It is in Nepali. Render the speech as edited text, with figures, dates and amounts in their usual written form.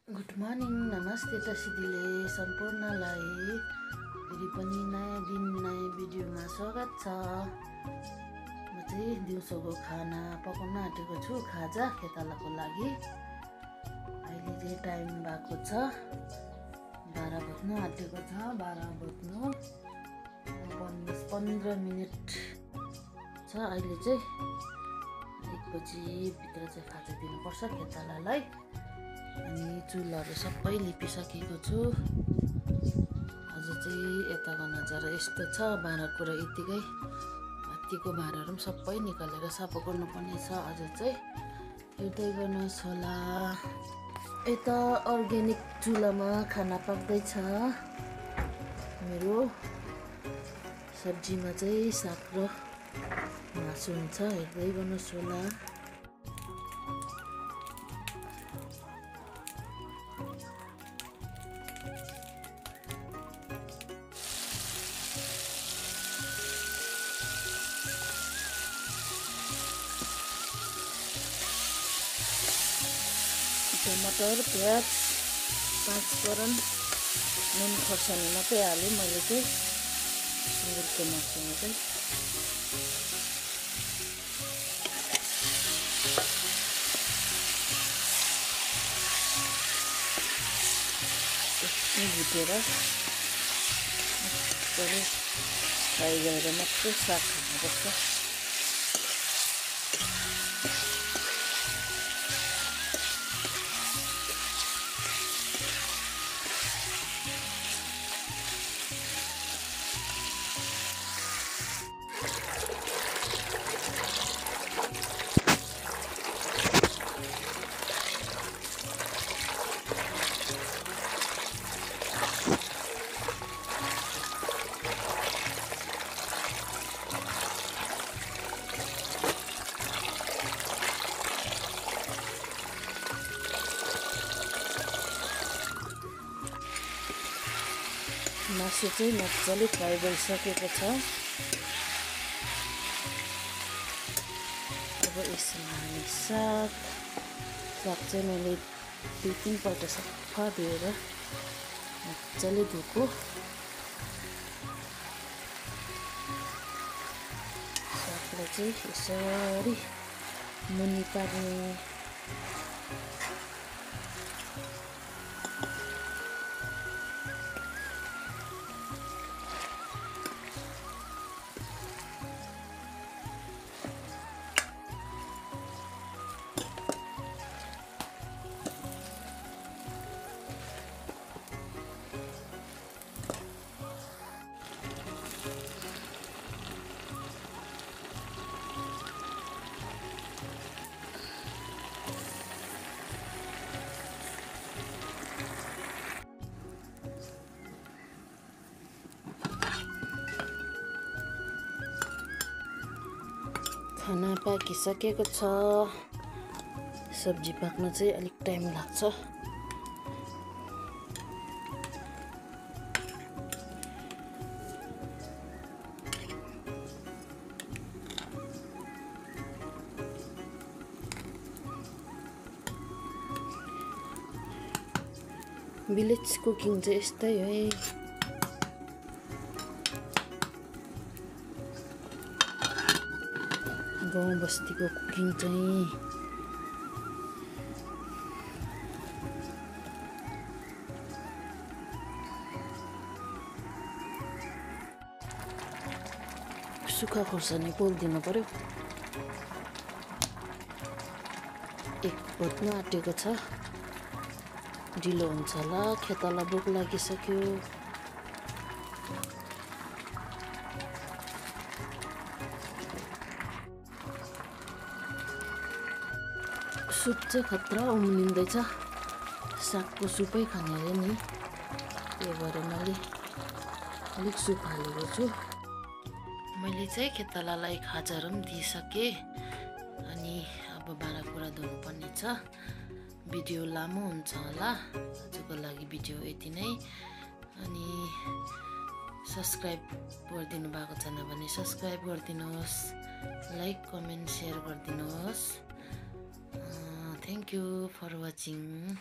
गुड मर्निङ, नमस्ते तसिदीले सम्पूर्णलाई फेरि पनि नयाँ दिन नयाँ भिडियोमा स्वागत छ। म चाहिँ दिउँसोको खाना पकाउन आँटेको छु, खाजा खेतालाको लागि। अहिले चाहिँ टाइम भएको छ 12 बज्नु आँटेको छ। 12 बज्नु 15 मिनट छ। अहिले चाहिँ 1 बजीभित्र चाहिँ खाजा दिनुपर्छ खेतालालाई। अनि चुलाहरू सबै लिपिसकेको छु। आज चाहिँ यताको नजारा यस्तो छ। भाँडाकुँडा यतिकै माथिको भाँडाहरू पनि सबै निकालेर सफा गर्नुपर्ने छ। आज चाहिँ हेर्दै गर्नुहोस् होला, यता अर्ग्यानिक चुलामा खाना पाक्दैछ मेरो। सब्जीमा चाहिँ साग र मासु हुन्छ, हेर्दै गर्नुहोस् होला। टमाटर, प्याज, 5 फोरन, नुन खोर्सानी मात्रै हालेँ मैले चाहिँ सुँगुरको मासुमा चाहिँ। एकछिन भुटेर मजाले फ्राई गरेर मात्रै साग खानुपर्छ। मासु चाहिँ मजाले फ्राई भइसकेको छ। अब यसमा हामी साग चाहिँ मैले 2-3 पल्ट सफा धोएर मजाले धोएको। सागलाई चाहिँ यसरी मुनि पार्ने। खाना पाकिसकेको छ। सब्जी पाक्न चाहिँ अलिक टाइम लाग्छ। भिलेज कुकिङ चाहिँ यस्तै हो। गाउँ बस्तीको कुकिङ चाहिँ सुक्खा खोर्सानी पोलिदिनु पर्यो। 1 बज्न आँटेको छ। ढिलो हुन्छ होला, खेताला भोक लागिसक्यो। सुप चाहिँ खतरा उम्लिँदैछ। सागको सुपै खाने अरे नि, त्यही भएर मैले अलिक सुप हालेको छु। मैले चाहिँ खेतालालाई खाजाहरू पनि दिइसकेँ। अनि अब भाँडाकुँडा धुनुपर्ने छ। भिडियो लामो हुन्छ होला, आजको लागि भिडियो यति नै। अनि सब्सक्राइब गरिदिनु भएको छैन भने सब्सक्राइब गरिदिनुहोस्, लाइक कमेन्ट सेयर गरिदिनुहोस्। Thank you for watching.